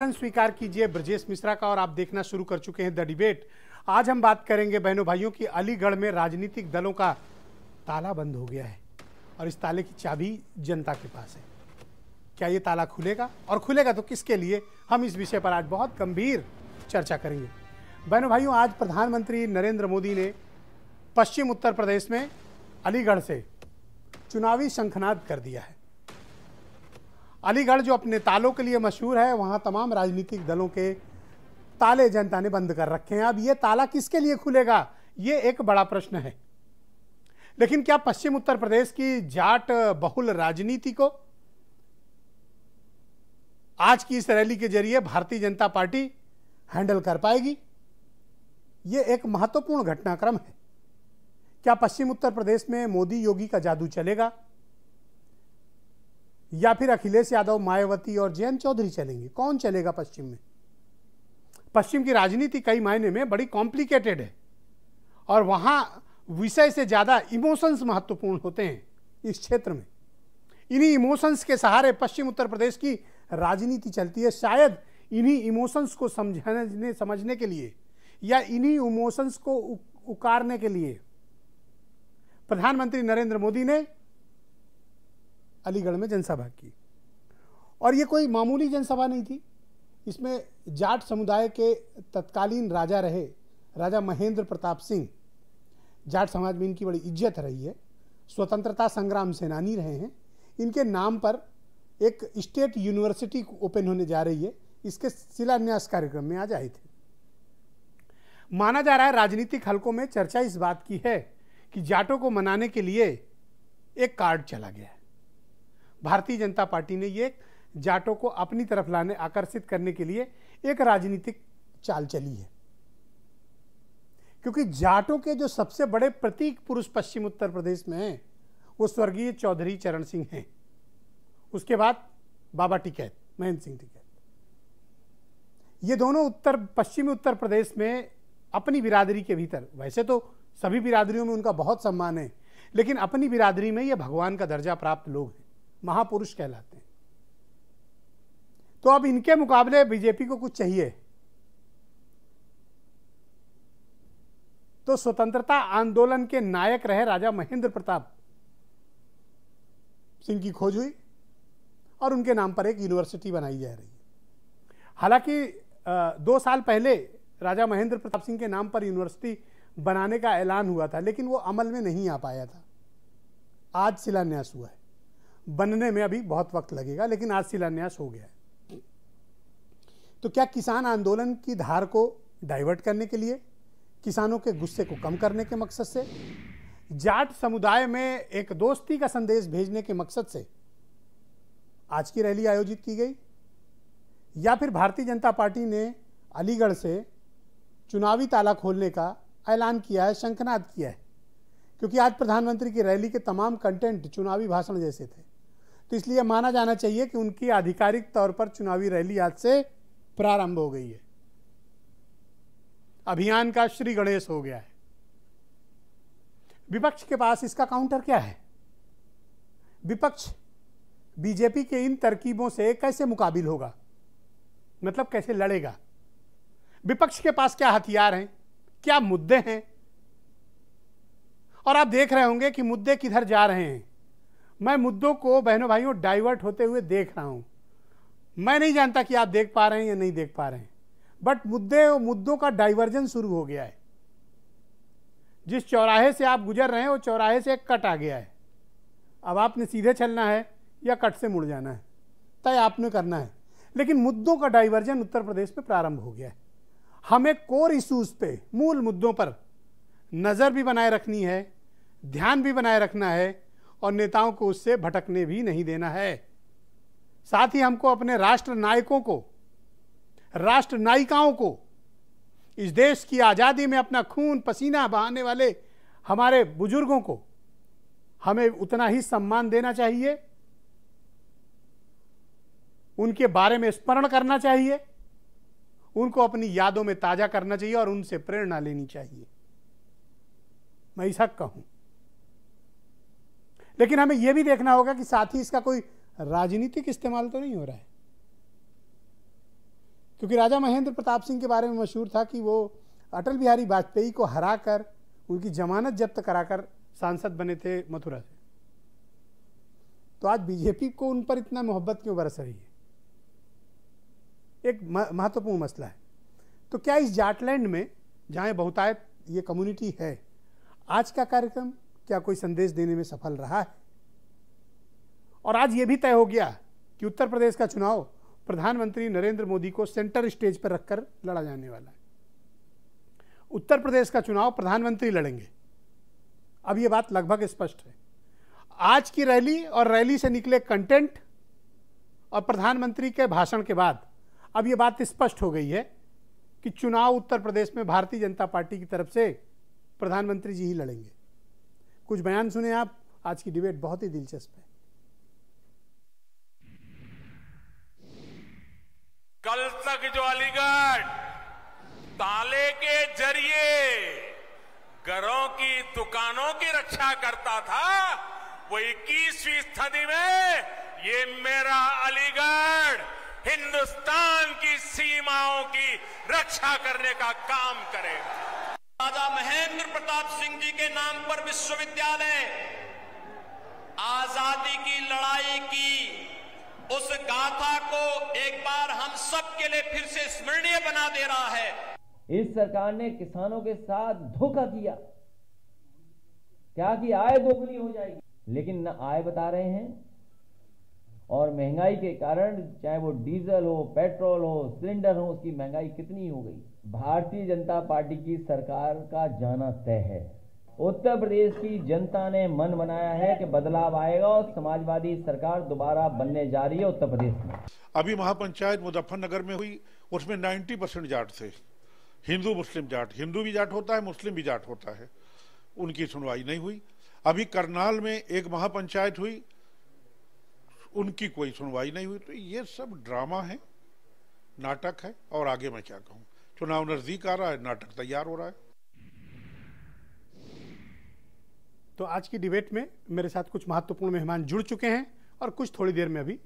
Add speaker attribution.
Speaker 1: स्वीकार कीजिए ब्रजेश मिश्रा का और आप देखना शुरू कर चुके हैं द डिबेट। आज हम बात करेंगे बहनों भाइयों की अलीगढ़ में राजनीतिक दलों का ताला बंद हो गया है और इस ताले की चाबी जनता के पास है। क्या ये ताला खुलेगा और खुलेगा तो किसके लिए? हम इस विषय पर आज बहुत गंभीर चर्चा करेंगे। बहनों भाइयों, आज प्रधानमंत्री नरेंद्र मोदी ने पश्चिम उत्तर प्रदेश में अलीगढ़ से चुनावी शंखनाद कर दिया है। अलीगढ़ जो अपने तालों के लिए मशहूर है, वहां तमाम राजनीतिक दलों के ताले जनता ने बंद कर रखे हैं। अब ये ताला किसके लिए खुलेगा, ये एक बड़ा प्रश्न है। लेकिन क्या पश्चिम उत्तर प्रदेश की जाट बहुल राजनीति को आज की इस रैली के जरिए भारतीय जनता पार्टी हैंडल कर पाएगी? ये एक महत्वपूर्ण घटनाक्रम है। क्या पश्चिम उत्तर प्रदेश में मोदी योगी का जादू चलेगा या फिर अखिलेश यादव, मायावती और जयंत चौधरी चलेंगे? कौन चलेगा पश्चिम में? पश्चिम की राजनीति कई मायने में बड़ी कॉम्प्लिकेटेड है और वहां विषय से ज्यादा इमोशंस महत्वपूर्ण होते हैं। इस क्षेत्र में इन्हीं इमोशंस के सहारे पश्चिम उत्तर प्रदेश की राजनीति चलती है। शायद इन्हीं इमोशंस को समझने के लिए या इन्हीं इमोशंस को उकारने के लिए प्रधानमंत्री नरेंद्र मोदी ने अलीगढ़ में जनसभा की। और ये कोई मामूली जनसभा नहीं थी। इसमें जाट समुदाय के तत्कालीन राजा रहे राजा महेंद्र प्रताप सिंह, जाट समाज में इनकी बड़ी इज्जत रही है, स्वतंत्रता संग्राम सेनानी रहे हैं। इनके नाम पर एक स्टेट यूनिवर्सिटी ओपन होने जा रही है। इसके शिलान्यास कार्यक्रम में आज आए थे। माना जा रहा है राजनीतिक हलकों में चर्चा इस बात की है कि जाटों को मनाने के लिए एक कार्ड चला गया है। भारतीय जनता पार्टी ने ये जाटों को अपनी तरफ लाने, आकर्षित करने के लिए एक राजनीतिक चाल चली है। क्योंकि जाटों के जो सबसे बड़े प्रतीक पुरुष पश्चिम उत्तर प्रदेश में हैं वो स्वर्गीय चौधरी चरण सिंह हैं। उसके बाद बाबा टिकैत, महेंद्र सिंह टिकैत। ये दोनों पश्चिमी उत्तर प्रदेश में अपनी बिरादरी के भीतर, वैसे तो सभी बिरादरियों में उनका बहुत सम्मान है, लेकिन अपनी बिरादरी में ये भगवान का दर्जा प्राप्त लोग हैं, महापुरुष कहलाते हैं। तो अब इनके मुकाबले बीजेपी को कुछ चाहिए तो स्वतंत्रता आंदोलन के नायक रहे राजा महेंद्र प्रताप सिंह की खोज हुई और उनके नाम पर एक यूनिवर्सिटी बनाई जा रही है। हालांकि 2 साल पहले राजा महेंद्र प्रताप सिंह के नाम पर यूनिवर्सिटी बनाने का ऐलान हुआ था, लेकिन वो अमल में नहीं आ पाया था। आज शिलान्यास हुआ है। बनने में अभी बहुत वक्त लगेगा, लेकिन आज शिलान्यास हो गया है। तो क्या किसान आंदोलन की धार को डाइवर्ट करने के लिए, किसानों के गुस्से को कम करने के मकसद से, जाट समुदाय में एक दोस्ती का संदेश भेजने के मकसद से आज की रैली आयोजित की गई? या फिर भारतीय जनता पार्टी ने अलीगढ़ से चुनावी ताला खोलने का ऐलान किया है, शंखनाद किया है? क्योंकि आज प्रधानमंत्री की रैली के तमाम कंटेंट चुनावी भाषण जैसे थे, तो इसलिए माना जाना चाहिए कि उनकी आधिकारिक तौर पर चुनावी रैली आज से प्रारंभ हो गई है। अभियान का श्री गणेश हो गया है। विपक्ष के पास इसका काउंटर क्या है? विपक्ष बीजेपी के इन तरकीबों से कैसे मुकाबिल होगा, मतलब कैसे लड़ेगा? विपक्ष के पास क्या हथियार हैं, क्या मुद्दे हैं? और आप देख रहे होंगे कि मुद्दे किधर जा रहे हैं। मैं मुद्दों को बहनों भाइयों डाइवर्ट होते हुए देख रहा हूं। मैं नहीं जानता कि आप देख पा रहे हैं या नहीं देख पा रहे हैं, बट मुद्दों का डाइवर्जन शुरू हो गया है। जिस चौराहे से आप गुजर रहे हैं वो चौराहे से एक कट आ गया है। अब आपने सीधे चलना है या कट से मुड़ जाना है, तय आपने करना है। लेकिन मुद्दों का डाइवर्जन उत्तर प्रदेश में प्रारंभ हो गया है। हमें कोर इश्यूज पे, मूल मुद्दों पर नजर भी बनाए रखनी है, ध्यान भी बनाए रखना है और नेताओं को उससे भटकने भी नहीं देना है। साथ ही हमको अपने राष्ट्र नायकों को, राष्ट्र नायिकाओं को, इस देश की आजादी में अपना खून पसीना बहाने वाले हमारे बुजुर्गों को हमें उतना ही सम्मान देना चाहिए, उनके बारे में स्मरण करना चाहिए, उनको अपनी यादों में ताजा करना चाहिए और उनसे प्रेरणा लेनी चाहिए। मैं इस हक का हूं। लेकिन हमें यह भी देखना होगा कि साथ ही इसका कोई राजनीतिक इस्तेमाल तो नहीं हो रहा है। क्योंकि राजा महेंद्र प्रताप सिंह के बारे में मशहूर था कि वो अटल बिहारी वाजपेयी को हराकर उनकी जमानत जब्त कराकर सांसद बने थे मथुरा से। तो आज बीजेपी को उन पर इतना मोहब्बत क्यों बरस रही है, एक महत्वपूर्ण मसला है। तो क्या इस जाटलैंड में जहां बहुतायत ये कम्युनिटी है, आज का कार्यक्रम क्या कोई संदेश देने में सफल रहा है? और आज ये भी तय हो गया कि उत्तर प्रदेश का चुनाव प्रधानमंत्री नरेंद्र मोदी को सेंटर स्टेज पर रखकर लड़ा जाने वाला है। उत्तर प्रदेश का चुनाव प्रधानमंत्री लड़ेंगे, अब ये बात लगभग स्पष्ट है। आज की रैली और रैली से निकले कंटेंट और प्रधानमंत्री के भाषण के बाद अब ये बात स्पष्ट हो गई है कि चुनाव उत्तर प्रदेश में भारतीय जनता पार्टी की तरफ से प्रधानमंत्री जी ही लड़ेंगे। कुछ बयान सुने आप, आज की डिबेट बहुत ही दिलचस्प है।
Speaker 2: कल तक जो अलीगढ़ ताले के जरिए घरों की दुकानों की रक्षा करता था, वो 21वीं सदी में ये मेरा अलीगढ़ हिंदुस्तान की सीमाओं की रक्षा करने का काम करेगा। राजा महेंद्र प्रताप सिंह जी के नाम पर विश्वविद्यालय आजादी की लड़ाई की उस गाथा को एक बार हम सब के लिए फिर से स्मरणीय बना दे रहा है।
Speaker 3: इस सरकार ने किसानों के साथ धोखा किया, क्या कि आय दोगुनी हो जाएगी, लेकिन न आय बता रहे हैं। और महंगाई के कारण चाहे वो डीजल हो, पेट्रोल हो, सिलेंडर हो, उसकी महंगाई कितनी हो गई। भारतीय जनता पार्टी की सरकार का जाना तय है। उत्तर प्रदेश की जनता ने मन बनाया है कि बदलाव आएगा और समाजवादी सरकार दोबारा बनने जा रही है उत्तर प्रदेश में।
Speaker 4: अभी महापंचायत मुजफ्फरनगर में हुई, उसमें 90% जाट थे, हिंदू मुस्लिम जाट। हिंदू भी जाट होता है, मुस्लिम भी जाट होता है, उनकी सुनवाई नहीं हुई। अभी करनाल में एक महापंचायत हुई, उनकी कोई सुनवाई नहीं हुई। तो ये सब ड्रामा है, नाटक है, और आगे मैं क्या कहूँ। चुनाव नजदीक आ रहा है, नाटक तैयार हो रहा है।
Speaker 1: तो आज की डिबेट में मेरे साथ कुछ महत्वपूर्ण मेहमान जुड़ चुके हैं और कुछ थोड़ी देर में अभी